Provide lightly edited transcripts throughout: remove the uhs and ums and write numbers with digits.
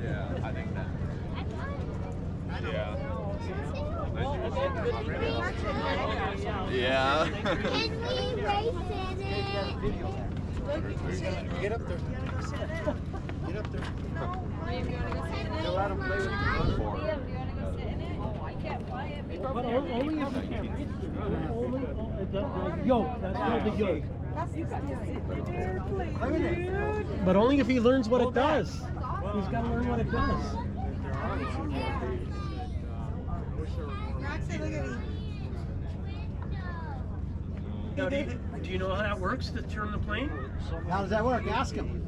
Yeah, I think that. Yeah. Yeah. Can we race in it? Get up there. Get up there. Maybe you want to go sit in it? Go out and play with the Liam, do you want to go sit in it? Oh, I can't fly it. But only if you can. Only yoke. That's called the yoke. You got to sit there, please. But only if he learns what it does. He's got to learn what it does. Roxy, look at me. Now, do you know how that works to turn the plane? How does that work? Ask him.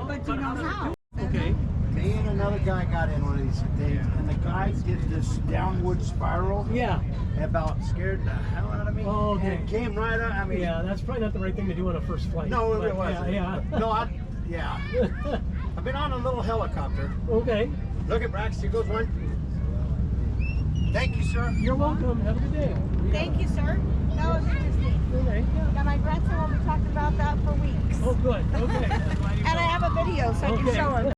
But you know how. Okay. Me and another guy got in one of these things, and the guy did this downward spiral. Yeah. About scared the hell out of me. Oh, okay. And it came right up. I mean, Yeah, that's probably not the right thing to do on a first flight. no, but it wasn't. Yeah. No, yeah. I've been on a little helicopter. Okay. Look at Brax. Here goes one. Thank you, sir. You're welcome. Have a good day. Thank you, sir. That was interesting. Okay. Now, my grandson will be talking about that for weeks. Oh, good. Okay. And I have a video so I can show him.